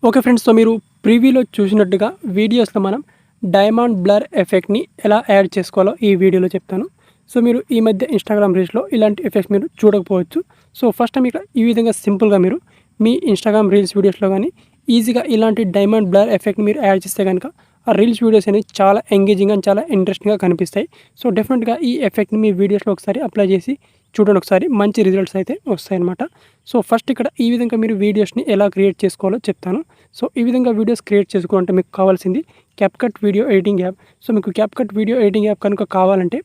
Okay friends, so మీరు ప్రివ్యూలో చూసినట్టుగా వీడియోస్లో మనం డైమండ్ బ్లర్ ఎఫెక్ట్ని ఎలా యాడ్ చేసుకోవాలో ఈ వీడియోలో చెప్తాను. సో మీరు ఈ మధ్య ఇన్స్టాగ్రామ్ రీల్స్లో ఇలాంటి ఎఫెక్ట్స్ మీరు చూడకపోవచ్చు. సో ఫస్ట్ టైం ఇక్కడ ఈ విధంగా సింపుల్గా మీరు మీ ఇన్స్టాగ్రామ్ రీల్స్ వీడియోస్లో కానీ ఈజీగా ఇలాంటి డైమండ్ బ్లర్ ఎఫెక్ట్ని మీరు యాడ్ చేస్తే కనుక ఆ రీల్స్ వీడియోస్ అనేవి చాలా ఎంగేజింగ్ అండ్ చాలా ఇంట్రెస్టింగ్గా కనిపిస్తాయి. సో డెఫినెట్గా ఈ ఎఫెక్ట్ని మీ వీడియోస్లో ఒకసారి అప్లై చేసి చూడండి, ఒకసారి మంచి రిజల్ట్స్ అయితే వస్తాయన్నమాట. సో ఫస్ట్ ఇక్కడ ఈ విధంగా మీరు వీడియోస్ని ఎలా క్రియేట్ చేసుకోవాలో చెప్తాను. సో ఈ విధంగా వీడియోస్ క్రియేట్ చేసుకోవాలంటే మీకు కావాల్సింది CapCut video editing app. So మీకు క్యాప్కట్ వీడియో ఎడిటింగ్ యాప్ కనుక కావాలంటే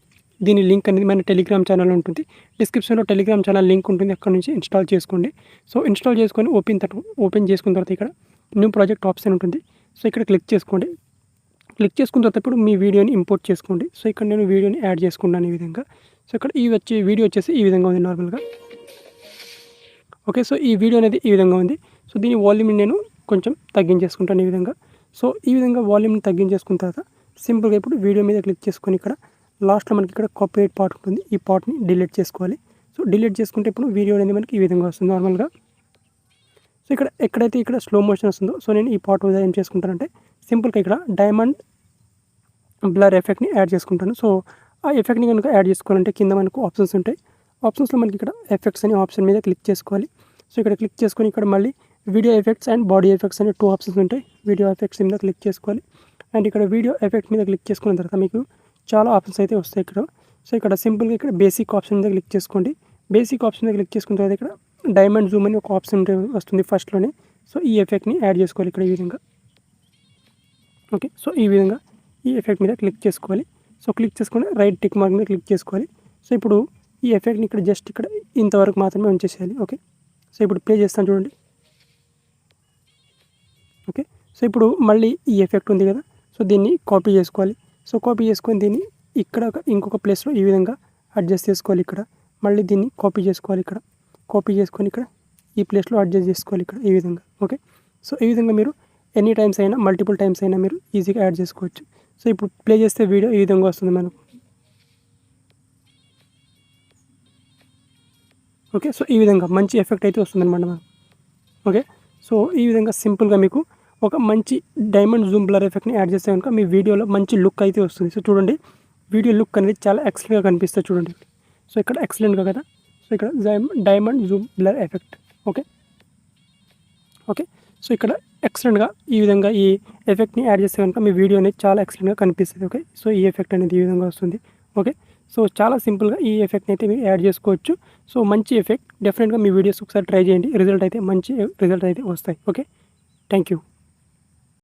దీని లింక్ అనేది మన టెలిగ్రామ్ ఛానల్ ఉంటుంది. డిస్క్రిప్షన్లో టెలిగ్రామ్ ఛానల్ లింక్ ఉంటుంది, అక్కడ నుంచి ఇన్స్టాల్ చేసుకోండి. సో ఇన్స్టాల్ చేసుకొని ఓపెన్ చేసుకున్న తర్వాత ఇక్కడ న్యూ ప్రాజెక్ట్ ఆప్షన్ ఉంటుంది. సో ఇక్కడ క్లిక్ చేసుకోండి. క్లిక్ చేసుకున్న తర్వాత ఇప్పుడు మీ వీడియోని ఇంపోర్ట్ చేసుకోండి. సో ఇక్కడ నేను వీడియోని యాడ్ చేసుకుంటాను ఈ విధంగా. సో ఇక్కడ వీడియో వచ్చేసి ఈ విధంగా ఉంది నార్మల్గా. ఓకే, సో ఈ వీడియో అనేది ఈ విధంగా ఉంది. సో దీని వాల్యూమ్ని నేను కొంచెం తగ్గించేసుకుంటాను ఈ విధంగా. సో ఈ విధంగా వాల్యూమ్ని తగ్గించేసుకున్న తర్వాత సింపుల్గా ఇప్పుడు వీడియో మీద క్లిక్ చేసుకొని ఇక్కడ లాస్ట్లో మనకి ఇక్కడ కాపీరైట్ పార్ట్ ఉంటుంది, ఈ పార్ట్ని డిలీట్ చేసుకోవాలి. సో డిలీట్ చేసుకుంటే ఇప్పుడు వీడియో అనేది మనకి ఈ విధంగా వస్తుంది నార్మల్గా. సో ఇక్కడ ఎక్కడైతే ఇక్కడ స్లో మోషన్ వస్తుందో సో నేను ఈ పార్ట్ ఏం చేసుకుంటానంటే సింపుల్గా ఇక్కడ డైమండ్ బ్లర్ ఎఫెక్ట్ని యాడ్ చేసుకుంటాను. సో ఆ ఎఫెక్ట్ని కనుక యాడ్ చేసుకోవాలంటే కింద మనకు ఆప్షన్స్ ఉంటాయి. ఆప్షన్స్లో మనకి ఇక్కడ ఎఫెక్ట్స్ అనే ఆప్షన్ మీద క్లిక్ చేసుకోవాలి. సో ఇక్కడ క్లిక్ చేసుకొని ఇక్కడ మళ్ళీ video effects and body effects అనే 2 ఆప్షన్స్ ఉంటాయి. వీడియో ఎఫెక్ట్స్ మీద క్లిక్ చేసుకోవాలి. అండ్ ఇక్కడ వీడియో ఎఫెక్ట్ మీద క్లిక్ చేసుకున్న తర్వాత మీకు చాలా ఆప్షన్స్ అయితే వస్తాయి ఇక్కడ. సో ఇక్కడ సింపుల్గా ఇక్కడ బేసిక్ ఆప్షన్ మీద క్లిక్ చేసుకోండి. బేసిక్ ఆప్షన్ మీద క్లిక్ చేసుకున్న తర్వాత ఇక్కడ డైమండ్ జూమ్ అని ఒక ఆప్షన్ వస్తుంది ఫస్ట్లోనే. సో ఈ ఎఫెక్ట్ని యాడ్ చేసుకోవాలి ఇక్కడ ఈ విధంగా. ఓకే, సో ఈ విధంగా ఈ ఎఫెక్ట్ మీద క్లిక్ చేసుకోవాలి. సో క్లిక్ చేసుకొని రైట్ టిక్ మార్క్ మీద క్లిక్ చేసుకోవాలి. సో ఇప్పుడు ఈ ఎఫెక్ట్ని ఇక్కడ జస్ట్ ఇక్కడ ఇంతవరకు మాత్రమే ఉంచేసేయాలి. ఓకే, సో ఇప్పుడు ప్లే చేస్తాను చూడండి. ఓకే, సో ఇప్పుడు మళ్ళీ ఈ ఎఫెక్ట్ ఉంది కదా, సో దీన్ని కాపీ చేసుకోవాలి. సో కాపీ చేసుకొని దీన్ని ఇక్కడ ఇంకొక ప్లేస్లో ఈ విధంగా అడ్జస్ట్ చేసుకోవాలి. ఇక్కడ మళ్ళీ దీన్ని కాపీ చేసుకోవాలి. ఇక్కడ కాపీ చేసుకొని ఇక్కడ ఈ ప్లేస్లో అడ్జస్ట్ చేసుకోవాలి ఇక్కడ ఈ విధంగా. ఓకే, సో ఈ విధంగా మీరు ఎనీ టైమ్స్ అయినా మల్టిపుల్ టైమ్స్ అయినా మీరు ఈజీగా యాడ్ చేసుకోవచ్చు. సో ఇప్పుడు ప్లే చేస్తే వీడియో ఈ విధంగా వస్తుంది మనకు. ఓకే, సో ఈ విధంగా మంచి ఎఫెక్ట్ అయితే వస్తుందన్నమాట మనం. ఓకే, సో ఈ విధంగా సింపుల్గా మీకు ఒక మంచి డైమండ్ జూమ్ బ్లర్ ఎఫెక్ట్ని యాడ్ చేస్తే కనుక మీ వీడియోలో మంచి లుక్ అయితే వస్తుంది. సో చూడండి, వీడియో లుక్ అనేది చాలా ఎక్సలెంట్గా కనిపిస్తుంది చూడండి. సో ఇక్కడ ఎక్సలెంట్గా కదా, సో ఇక్కడ diamond Zoom blur effect. Okay okay so ఇక్కడ ఎక్సలెంట్గా ఈ విధంగా ఈ ఎఫెక్ట్ని యాడ్ చేస్తే కనుక మీ వీడియో అనేది చాలా ఎక్సలెంట్గా కనిపిస్తుంది. ఓకే, సో ఈ ఎఫెక్ట్ అనేది ఈ విధంగా వస్తుంది. ఓకే, సో చాలా సింపుల్గా ఈ ఎఫెక్ట్ని అయితే మీరు యాడ్ చేసుకోవచ్చు. సో మంచి ఎఫెక్ట్, డెఫినెట్గా మీ వీడియోస్ ఒకసారి ట్రై చేయండి. మంచి రిజల్ట్ అయితే వస్తాయి. Okay, thank you.